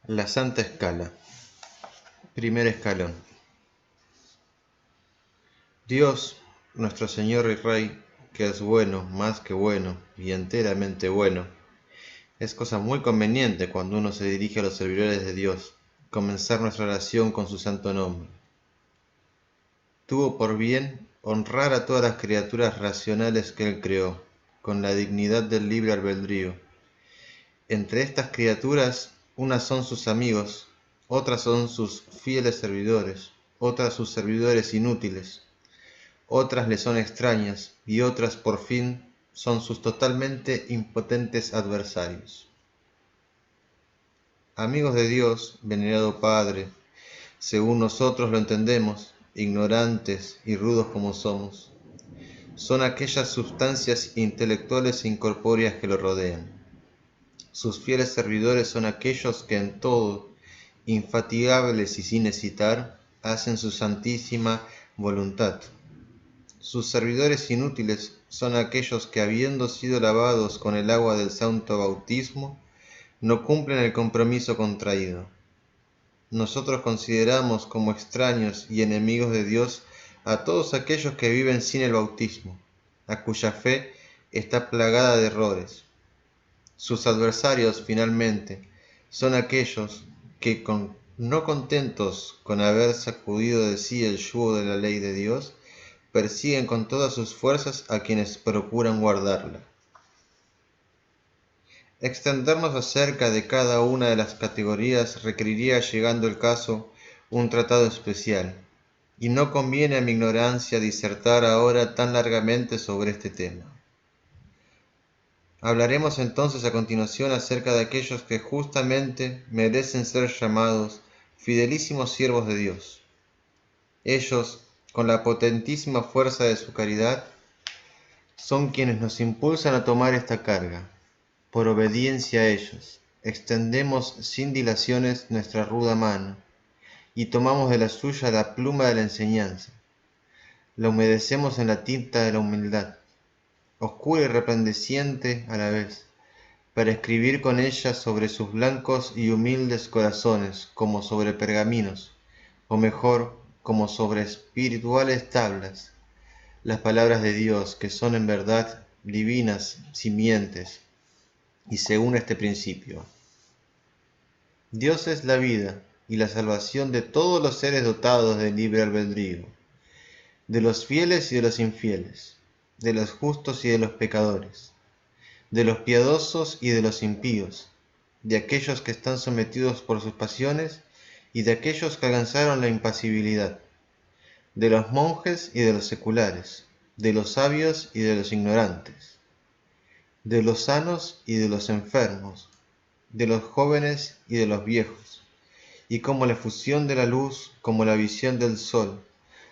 La Santa Escala. Primer escalón. Dios, nuestro Señor y Rey, que es bueno, más que bueno, y enteramente bueno, es cosa muy conveniente cuando uno se dirige a los servidores de Dios, comenzar nuestra oración con su santo nombre. Tuvo por bien honrar a todas las criaturas racionales que Él creó, con la dignidad del libre albedrío. Entre estas criaturas, unas son sus amigos, otras son sus fieles servidores, otras sus servidores inútiles, otras le son extrañas y otras por fin son sus totalmente impotentes adversarios. Amigos de Dios, venerado Padre, según nosotros lo entendemos, ignorantes y rudos como somos, son aquellas sustancias intelectuales e incorpóreas que lo rodean. Sus fieles servidores son aquellos que en todo, infatigables y sin hesitar, hacen su santísima voluntad. Sus servidores inútiles son aquellos que, habiendo sido lavados con el agua del santo bautismo, no cumplen el compromiso contraído. Nosotros consideramos como extraños y enemigos de Dios a todos aquellos que viven sin el bautismo, a cuya fe está plagada de errores. Sus adversarios, finalmente, son aquellos que, no contentos con haber sacudido de sí el yugo de la ley de Dios, persiguen con todas sus fuerzas a quienes procuran guardarla. Extendernos acerca de cada una de las categorías requeriría, llegando el caso, un tratado especial, y no conviene a mi ignorancia disertar ahora tan largamente sobre este tema. Hablaremos entonces a continuación acerca de aquellos que justamente merecen ser llamados fidelísimos siervos de Dios. Ellos, con la potentísima fuerza de su caridad, son quienes nos impulsan a tomar esta carga. Por obediencia a ellos, extendemos sin dilaciones nuestra ruda mano y tomamos de la suya la pluma de la enseñanza. La humedecemos en la tinta de la humildad, oscura y resplandeciente a la vez, para escribir con ella sobre sus blancos y humildes corazones como sobre pergaminos, o mejor, como sobre espirituales tablas, las palabras de Dios, que son en verdad divinas simientes, y según este principio. Dios es la vida y la salvación de todos los seres dotados de libre albedrío, de los fieles y de los infieles, de los justos y de los pecadores, de los piadosos y de los impíos, de aquellos que están sometidos por sus pasiones y de aquellos que alcanzaron la impasibilidad, de los monjes y de los seculares, de los sabios y de los ignorantes, de los sanos y de los enfermos, de los jóvenes y de los viejos, y como la fusión de la luz, como la visión del sol,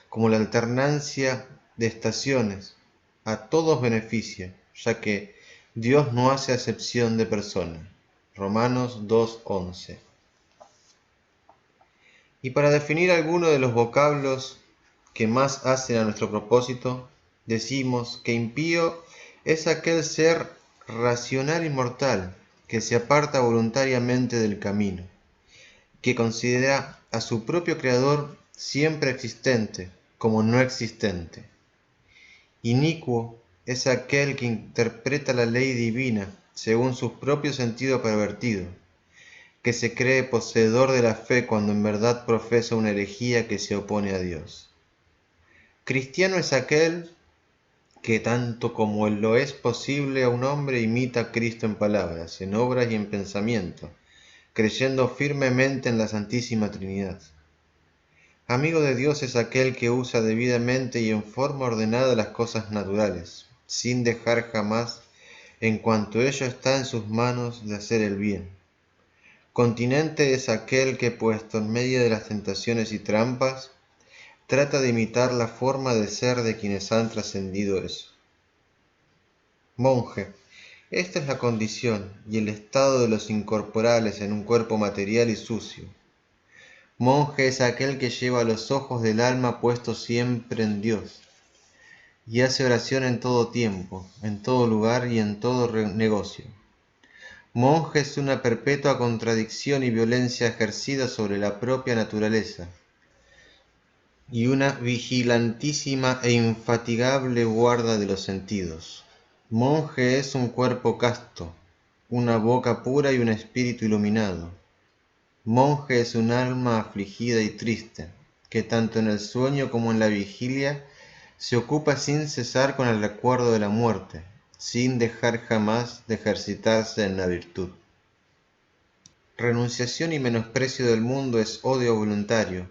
como la alternancia de estaciones, a todos beneficia, ya que Dios no hace acepción de persona. Romanos 2:11. Y para definir alguno de los vocablos que más hacen a nuestro propósito, decimos que impío es aquel ser racional y mortal que se aparta voluntariamente del camino, que considera a su propio Creador siempre existente como no existente. Inicuo es aquel que interpreta la ley divina según su propio sentido pervertido, que se cree poseedor de la fe cuando en verdad profesa una herejía que se opone a Dios. Cristiano es aquel que tanto como lo es posible a un hombre imita a Cristo en palabras, en obras y en pensamiento, creyendo firmemente en la Santísima Trinidad. Amigo de Dios es aquel que usa debidamente y en forma ordenada las cosas naturales, sin dejar jamás, en cuanto ello está en sus manos, de hacer el bien. Continente es aquel que, puesto en medio de las tentaciones y trampas, trata de imitar la forma de ser de quienes han trascendido eso. Monje, esta es la condición y el estado de los incorporales en un cuerpo material y sucio. Monje es aquel que lleva los ojos del alma puestos siempre en Dios y hace oración en todo tiempo, en todo lugar y en todo negocio. Monje es una perpetua contradicción y violencia ejercida sobre la propia naturaleza, y una vigilantísima e infatigable guarda de los sentidos. Monje es un cuerpo casto, una boca pura y un espíritu iluminado. Monje es un alma afligida y triste, que tanto en el sueño como en la vigilia se ocupa sin cesar con el recuerdo de la muerte, sin dejar jamás de ejercitarse en la virtud. Renunciación y menosprecio del mundo es odio voluntario,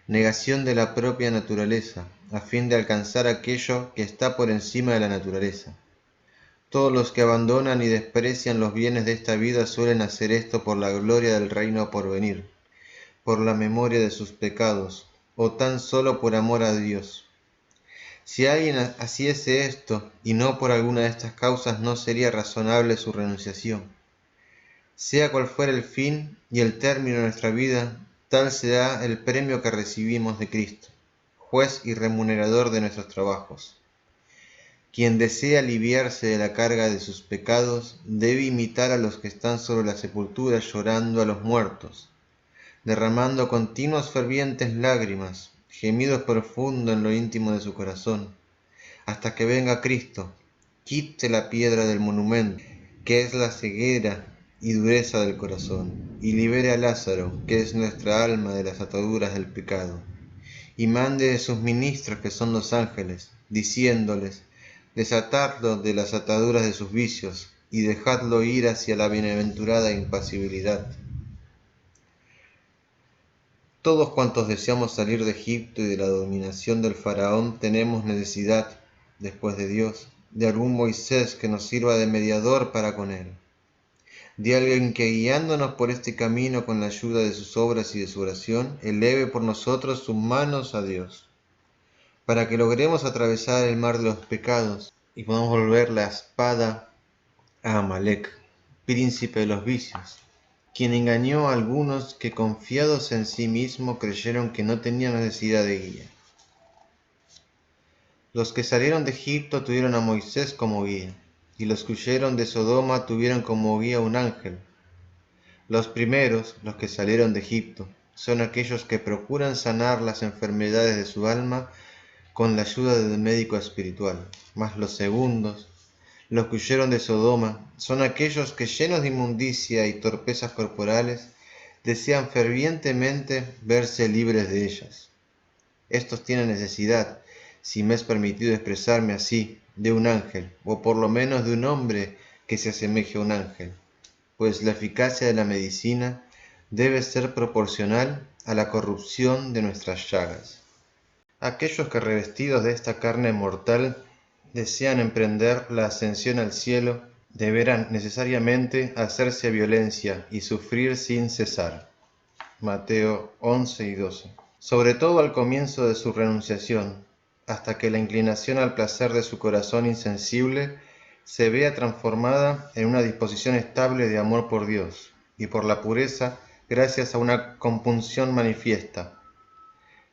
negación de la propia naturaleza, a fin de alcanzar aquello que está por encima de la naturaleza. Todos los que abandonan y desprecian los bienes de esta vida suelen hacer esto por la gloria del reino por venir, por la memoria de sus pecados, o tan solo por amor a Dios. Si alguien hiciese esto, y no por alguna de estas causas, no sería razonable su renunciación. Sea cual fuera el fin y el término de nuestra vida, tal será el premio que recibimos de Cristo, juez y remunerador de nuestros trabajos. Quien desea aliviarse de la carga de sus pecados, debe imitar a los que están sobre la sepultura llorando a los muertos, derramando continuas fervientes lágrimas, gemidos profundos en lo íntimo de su corazón, hasta que venga Cristo, quite la piedra del monumento, que es la ceguera y dureza del corazón, y libere a Lázaro, que es nuestra alma, de las ataduras del pecado, y mande de sus ministros, que son los ángeles, diciéndoles: desatadlo de las ataduras de sus vicios, y dejadlo ir hacia la bienaventurada impasibilidad. Todos cuantos deseamos salir de Egipto y de la dominación del faraón tenemos necesidad, después de Dios, de algún Moisés que nos sirva de mediador para con él, de alguien que, guiándonos por este camino con la ayuda de sus obras y de su oración, eleve por nosotros sus manos a Dios, para que logremos atravesar el mar de los pecados y podamos volver la espada a Amalek, príncipe de los vicios, quien engañó a algunos que, confiados en sí mismo, creyeron que no tenían necesidad de guía. Los que salieron de Egipto tuvieron a Moisés como guía, y los que huyeron de Sodoma tuvieron como guía un ángel. Los primeros, los que salieron de Egipto, son aquellos que procuran sanar las enfermedades de su alma con la ayuda del médico espiritual, mas los segundos, los que huyeron de Sodoma, son aquellos que, llenos de inmundicia y torpezas corporales, desean fervientemente verse libres de ellas. Estos tienen necesidad, si me es permitido expresarme así, de un ángel, o por lo menos de un hombre que se asemeje a un ángel, pues la eficacia de la medicina debe ser proporcional a la corrupción de nuestras llagas. Aquellos que, revestidos de esta carne mortal, desean emprender la ascensión al cielo, deberán necesariamente hacerse violencia y sufrir sin cesar. Mateo 11 y 12. Sobre todo al comienzo de su renunciación, hasta que la inclinación al placer de su corazón insensible se vea transformada en una disposición estable de amor por Dios y por la pureza, gracias a una compunción manifiesta.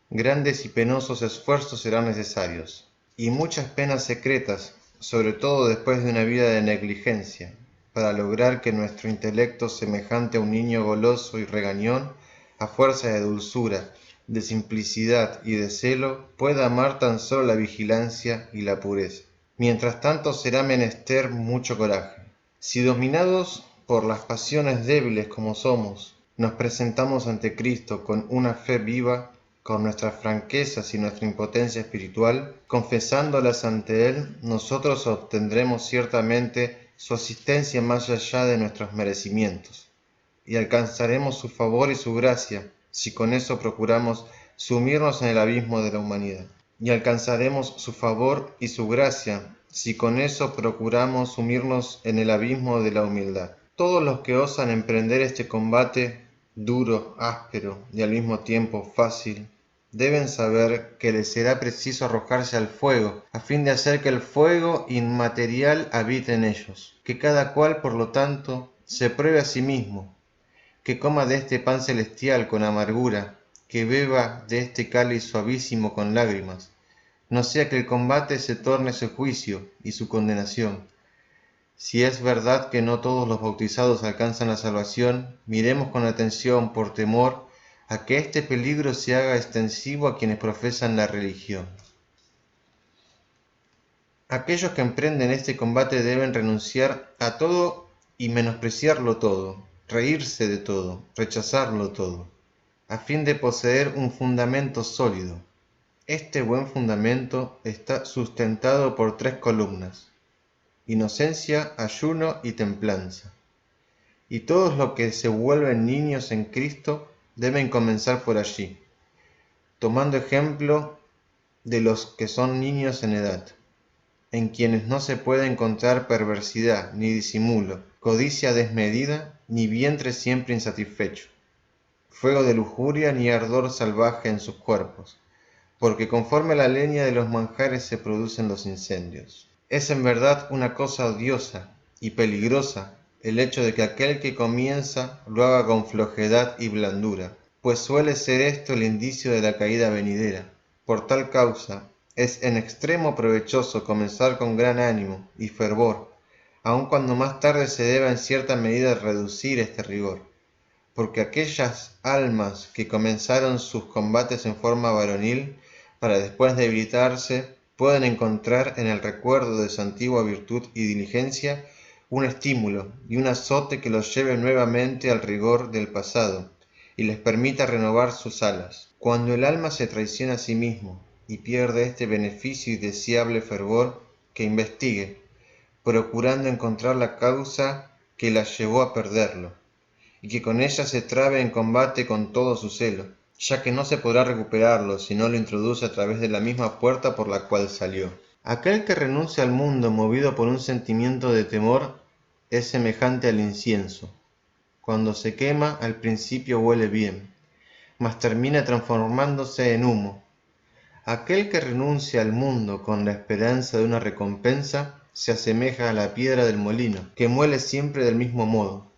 Grandes y penosos esfuerzos serán necesarios, y muchas penas secretas, sobre todo después de una vida de negligencia, para lograr que nuestro intelecto, semejante a un niño goloso y regañón, a fuerza de dulzura, de simplicidad y de celo, pueda amar tan solo la vigilancia y la pureza. Mientras tanto será menester mucho coraje. Si, dominados por las pasiones débiles como somos, nos presentamos ante Cristo con una fe viva, con nuestras franquezas y nuestra impotencia espiritual, confesándolas ante Él, nosotros obtendremos ciertamente su asistencia más allá de nuestros merecimientos, y alcanzaremos su favor y su gracia, si con eso procuramos sumirnos en el abismo de la humanidad. Y alcanzaremos su favor y su gracia, si con eso procuramos sumirnos en el abismo de la humildad. Todos los que osan emprender este combate duro, áspero y al mismo tiempo fácil, deben saber que les será preciso arrojarse al fuego, a fin de hacer que el fuego inmaterial habite en ellos. Que cada cual, por lo tanto, se pruebe a sí mismo, que coma de este pan celestial con amargura, que beba de este cáliz suavísimo con lágrimas, no sea que el combate se torne su juicio y su condenación. Si es verdad que no todos los bautizados alcanzan la salvación, miremos con atención por temor a que este peligro se haga extensivo a quienes profesan la religión. Aquellos que emprenden este combate deben renunciar a todo y menospreciarlo todo, reírse de todo, rechazarlo todo, a fin de poseer un fundamento sólido. Este buen fundamento está sustentado por 3 columnas: inocencia, ayuno y templanza. Y todos los que se vuelven niños en Cristo deben comenzar por allí, tomando ejemplo de los que son niños en edad, en quienes no se puede encontrar perversidad, ni disimulo, codicia desmedida, ni vientre siempre insatisfecho, fuego de lujuria, ni ardor salvaje en sus cuerpos, porque conforme a la leña de los manjares se producen los incendios. Es en verdad una cosa odiosa y peligrosa el hecho de que aquel que comienza lo haga con flojedad y blandura, pues suele ser esto el indicio de la caída venidera. Por tal causa, es en extremo provechoso comenzar con gran ánimo y fervor, aun cuando más tarde se deba en cierta medida reducir este rigor, porque aquellas almas que comenzaron sus combates en forma varonil, para después debilitarse, pueden encontrar en el recuerdo de su antigua virtud y diligencia un estímulo y un azote que los lleve nuevamente al rigor del pasado y les permita renovar sus alas. Cuando el alma se traiciona a sí mismo y pierde este beneficio y deseable fervor, que investigue, procurando encontrar la causa que la llevó a perderlo, y que con ella se trabe en combate con todo su celo, ya que no se podrá recuperarlo si no lo introduce a través de la misma puerta por la cual salió. Aquel que renuncia al mundo movido por un sentimiento de temor es semejante al incienso. Cuando se quema, al principio huele bien, mas termina transformándose en humo. Aquel que renuncia al mundo con la esperanza de una recompensa se asemeja a la piedra del molino, que muele siempre del mismo modo.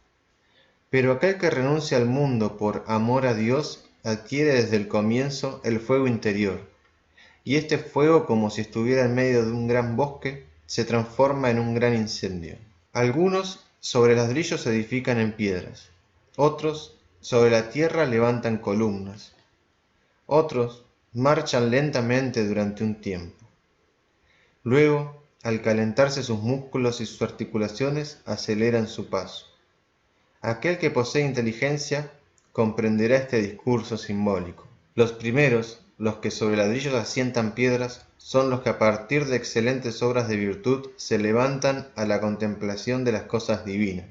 Pero aquel que renuncia al mundo por amor a Dios adquiere desde el comienzo el fuego interior, y este fuego, como si estuviera en medio de un gran bosque, se transforma en un gran incendio. Algunos sobre ladrillos edifican en piedras, otros sobre la tierra levantan columnas, otros marchan lentamente durante un tiempo. Luego, al calentarse sus músculos y sus articulaciones, aceleran su paso. Aquel que posee inteligencia comprenderá este discurso simbólico. Los primeros, los que sobre ladrillos asientan piedras, son los que a partir de excelentes obras de virtud se levantan a la contemplación de las cosas divinas.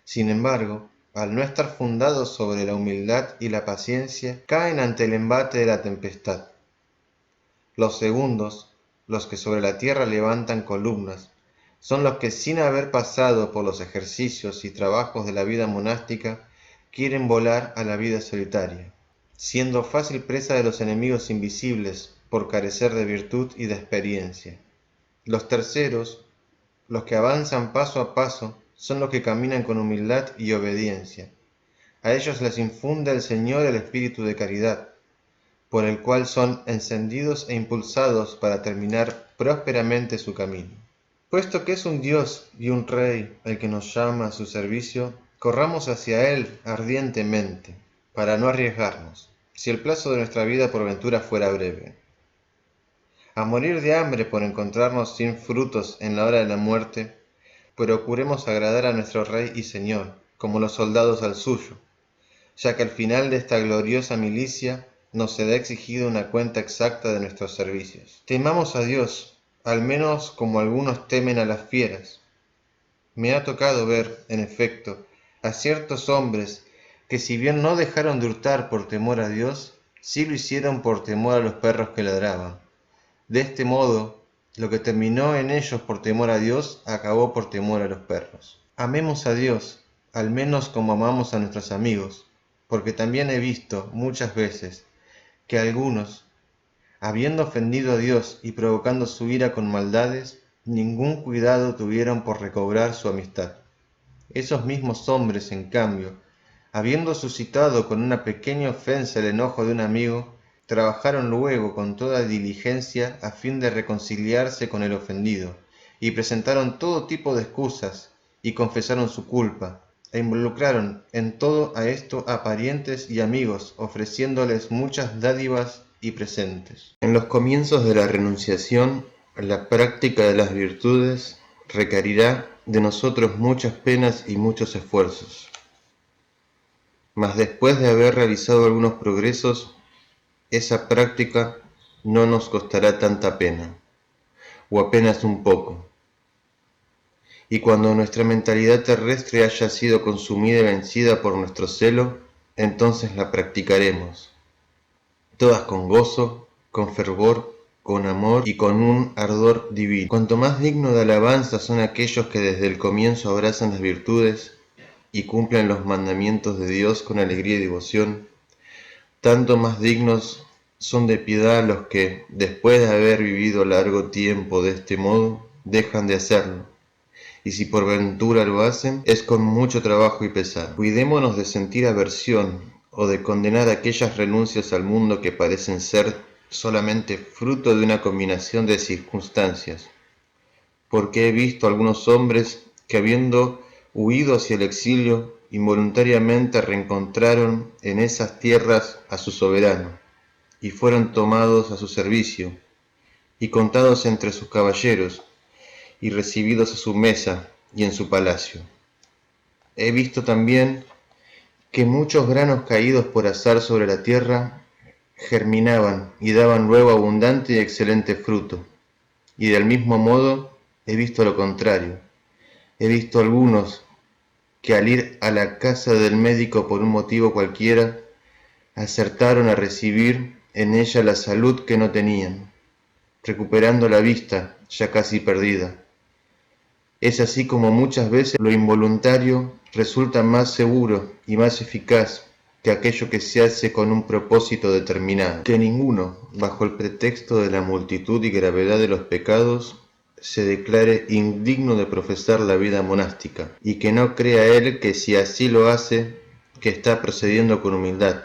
Sin embargo, al no estar fundados sobre la humildad y la paciencia, caen ante el embate de la tempestad. Los segundos, los que sobre la tierra levantan columnas, son los que sin haber pasado por los ejercicios y trabajos de la vida monástica, quieren volar a la vida solitaria, siendo fácil presa de los enemigos invisibles por carecer de virtud y de experiencia. Los terceros, los que avanzan paso a paso, son los que caminan con humildad y obediencia. A ellos les infunde el Señor el espíritu de caridad, por el cual son encendidos e impulsados para terminar prósperamente su camino. Puesto que es un Dios y un Rey el que nos llama a su servicio, corramos hacia Él ardientemente, para no arriesgarnos, si el plazo de nuestra vida por ventura fuera breve, a morir de hambre por encontrarnos sin frutos en la hora de la muerte. Procuremos agradar a nuestro Rey y Señor, como los soldados al suyo, ya que al final de esta gloriosa milicia nos será exigido una cuenta exacta de nuestros servicios. Temamos a Dios, al menos como algunos temen a las fieras. Me ha tocado ver, en efecto, a ciertos hombres que si bien no dejaron de hurtar por temor a Dios, sí lo hicieron por temor a los perros que ladraban. De este modo, lo que terminó en ellos por temor a Dios, acabó por temor a los perros. Amemos a Dios, al menos como amamos a nuestros amigos, porque también he visto muchas veces que algunos, habiendo ofendido a Dios y provocando su ira con maldades, ningún cuidado tuvieron por recobrar su amistad. Esos mismos hombres, en cambio, habiendo suscitado con una pequeña ofensa el enojo de un amigo, trabajaron luego con toda diligencia a fin de reconciliarse con el ofendido y presentaron todo tipo de excusas, y confesaron su culpa, e involucraron en todo a esto a parientes y amigos, ofreciéndoles muchas dádivas y presentes. En los comienzos de la renunciación, la práctica de las virtudes requerirá de nosotros muchas penas y muchos esfuerzos. Mas después de haber realizado algunos progresos, esa práctica no nos costará tanta pena, o apenas un poco. Y cuando nuestra mentalidad terrestre haya sido consumida y vencida por nuestro celo, entonces la practicaremos, todas con gozo, con fervor, con amor y con un ardor divino. Cuanto más digno de alabanza son aquellos que desde el comienzo abrazan las virtudes y cumplen los mandamientos de Dios con alegría y devoción, tanto más dignos son de piedad los que, después de haber vivido largo tiempo de este modo, dejan de hacerlo. Y si por ventura lo hacen, es con mucho trabajo y pesar. Cuidémonos de sentir aversión o de condenar aquellas renuncias al mundo que parecen ser solamente fruto de una combinación de circunstancias, porque he visto algunos hombres que, habiendo huido hacia el exilio, involuntariamente reencontraron en esas tierras a su soberano, y fueron tomados a su servicio, y contados entre sus caballeros, y recibidos a su mesa y en su palacio. He visto también que muchos granos caídos por azar sobre la tierra germinaban y daban luego abundante y excelente fruto. Y del mismo modo he visto lo contrario. He visto algunos que al ir a la casa del médico por un motivo cualquiera, acertaron a recibir en ella la salud que no tenían, recuperando la vista ya casi perdida. Es así como muchas veces lo involuntario resulta más seguro y más eficaz que aquello que se hace con un propósito determinado. Que ninguno, bajo el pretexto de la multitud y gravedad de los pecados, se declare indigno de profesar la vida monástica, y que no crea él que si así lo hace, que está procediendo con humildad,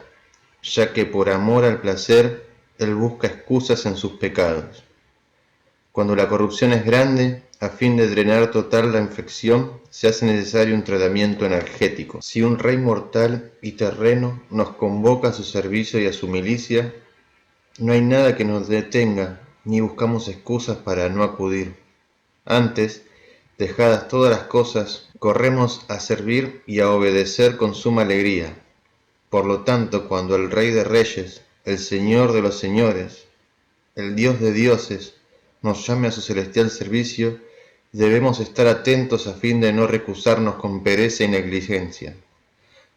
ya que por amor al placer, él busca excusas en sus pecados. Cuando la corrupción es grande, a fin de drenar total la infección, se hace necesario un tratamiento energético. Si un rey mortal y terreno nos convoca a su servicio y a su milicia, no hay nada que nos detenga, ni buscamos excusas para no acudir. Antes, dejadas todas las cosas, corremos a servir y a obedecer con suma alegría. Por lo tanto, cuando el Rey de Reyes, el Señor de los Señores, el Dios de dioses, nos llame a su celestial servicio, debemos estar atentos a fin de no recusarnos con pereza y negligencia,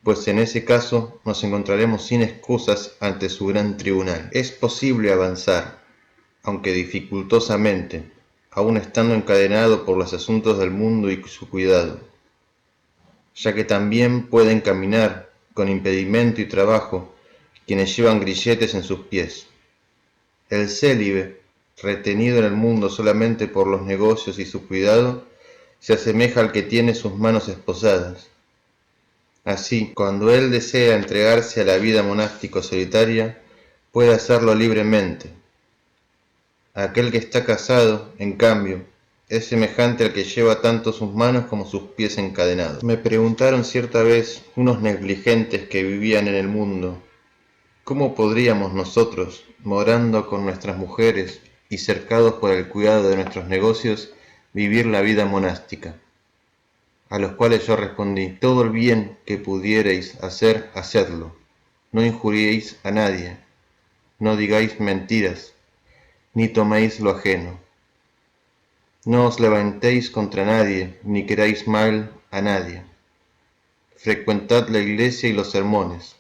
pues en ese caso nos encontraremos sin excusas ante su gran tribunal. Es posible avanzar, aunque dificultosamente, aún estando encadenado por los asuntos del mundo y su cuidado, ya que también pueden caminar con impedimento y trabajo quienes llevan grilletes en sus pies. El célibe, retenido en el mundo solamente por los negocios y su cuidado, se asemeja al que tiene sus manos esposadas. Así, cuando él desea entregarse a la vida monástica solitaria, puede hacerlo libremente. Aquel que está casado, en cambio, es semejante al que lleva tanto sus manos como sus pies encadenados. Me preguntaron cierta vez unos negligentes que vivían en el mundo, ¿cómo podríamos nosotros, morando con nuestras mujeres y cercados por el cuidado de nuestros negocios, vivir la vida monástica? A los cuales yo respondí, todo el bien que pudierais hacer, hacedlo. No injuriéis a nadie, no digáis mentiras, ni toméis lo ajeno. No os levantéis contra nadie, ni queráis mal a nadie. Frecuentad la iglesia y los sermones.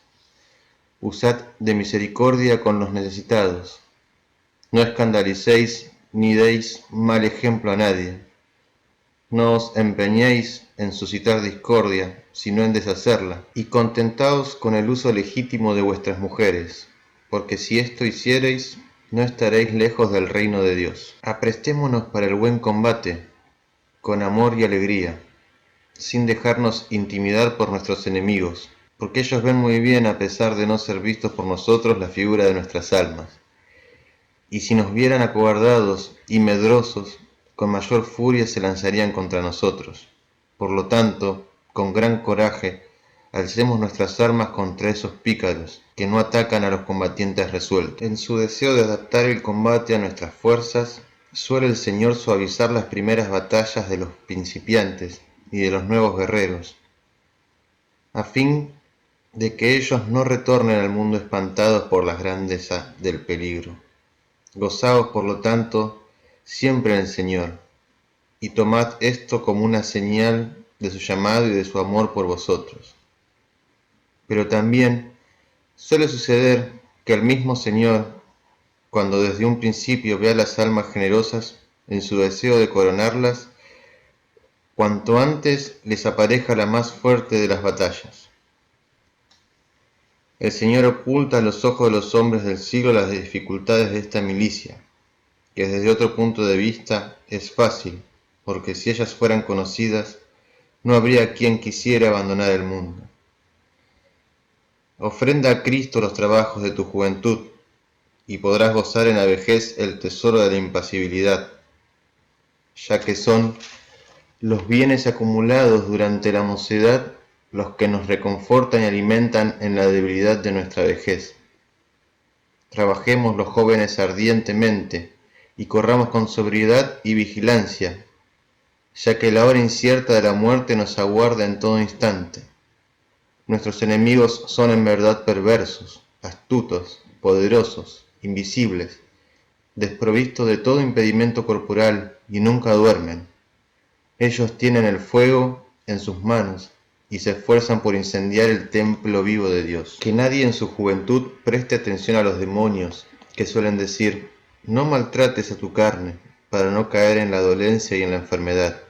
Usad de misericordia con los necesitados. No escandalicéis ni deis mal ejemplo a nadie. No os empeñéis en suscitar discordia, sino en deshacerla, y contentaos con el uso legítimo de vuestras mujeres, porque si esto hiciereis, no estaréis lejos del reino de Dios. Aprestémonos para el buen combate, con amor y alegría, sin dejarnos intimidar por nuestros enemigos, porque ellos ven muy bien, a pesar de no ser vistos por nosotros, la figura de nuestras almas. Y si nos vieran acobardados y medrosos, con mayor furia se lanzarían contra nosotros. Por lo tanto, con gran coraje, alcemos nuestras armas contra esos pícaros que no atacan a los combatientes resueltos. En su deseo de adaptar el combate a nuestras fuerzas, suele el Señor suavizar las primeras batallas de los principiantes y de los nuevos guerreros, a fin de que ellos no retornen al mundo espantados por la grandeza del peligro. Gozaos, por lo tanto, siempre en el Señor, y tomad esto como una señal de su llamado y de su amor por vosotros. Pero también suele suceder que el mismo Señor, cuando desde un principio ve a las almas generosas en su deseo de coronarlas, cuanto antes les apareja la más fuerte de las batallas. El Señor oculta a los ojos de los hombres del siglo las dificultades de esta milicia, que desde otro punto de vista es fácil, porque si ellas fueran conocidas, no habría quien quisiera abandonar el mundo. Ofrenda a Cristo los trabajos de tu juventud, y podrás gozar en la vejez el tesoro de la impasibilidad, ya que son los bienes acumulados durante la mocedad los que nos reconfortan y alimentan en la debilidad de nuestra vejez. Trabajemos los jóvenes ardientemente y corramos con sobriedad y vigilancia, ya que la hora incierta de la muerte nos aguarda en todo instante. Nuestros enemigos son en verdad perversos, astutos, poderosos, invisibles, desprovistos de todo impedimento corporal y nunca duermen. Ellos tienen el fuego en sus manos y se esfuerzan por incendiar el templo vivo de Dios. Que nadie en su juventud preste atención a los demonios, que suelen decir: no maltrates a tu carne, para no caer en la dolencia y en la enfermedad.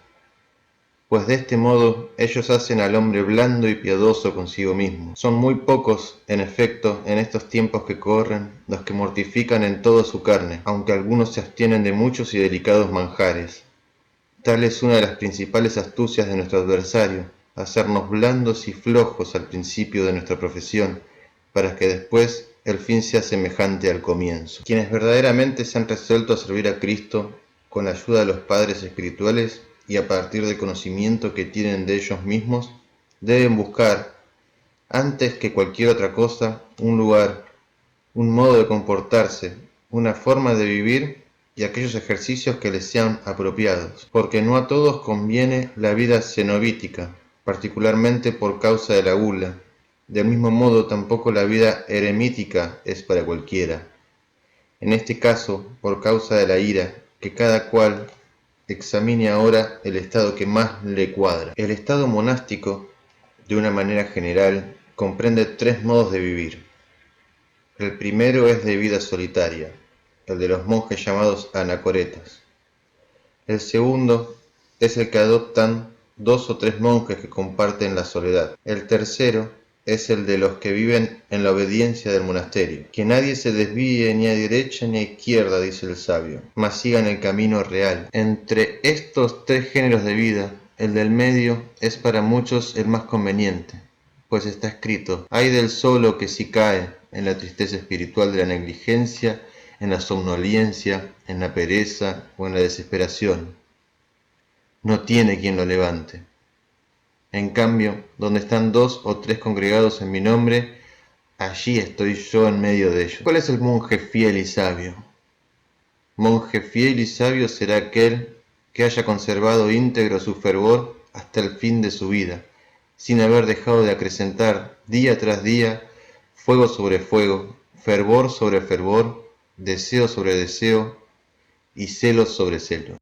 Pues de este modo ellos hacen al hombre blando y piadoso consigo mismo. Son muy pocos, en efecto, en estos tiempos que corren, los que mortifican en todo su carne, aunque algunos se abstienen de muchos y delicados manjares. Tal es una de las principales astucias de nuestro adversario, hacernos blandos y flojos al principio de nuestra profesión, para que después el fin sea semejante al comienzo. Quienes verdaderamente se han resuelto a servir a Cristo, con la ayuda de los padres espirituales y a partir del conocimiento que tienen de ellos mismos, deben buscar, antes que cualquier otra cosa, un lugar, un modo de comportarse, una forma de vivir y aquellos ejercicios que les sean apropiados, porque no a todos conviene la vida cenobítica, particularmente por causa de la gula. Del mismo modo tampoco la vida eremítica es para cualquiera. En este caso, por causa de la ira, que cada cual examine ahora el estado que más le cuadra. El estado monástico, de una manera general, comprende 3 modos de vivir. El primero es de vida solitaria, el de los monjes llamados anacoretas. El segundo es el que adoptan 2 o 3 monjes que comparten la soledad. El tercero es el de los que viven en la obediencia del monasterio. Que nadie se desvíe ni a derecha ni a izquierda, dice el sabio, mas sigan el camino real. Entre estos 3 géneros de vida, el del medio es para muchos el más conveniente, pues está escrito: ay del solo que si cae en la tristeza espiritual de la negligencia, en la somnolencia, en la pereza o en la desesperación. No tiene quien lo levante. En cambio, donde están 2 o 3 congregados en mi nombre, allí estoy yo en medio de ellos. ¿Cuál es el monje fiel y sabio? Monje fiel y sabio será aquel que haya conservado íntegro su fervor hasta el fin de su vida, sin haber dejado de acrecentar día tras día, fuego sobre fuego, fervor sobre fervor, deseo sobre deseo y celo sobre celo.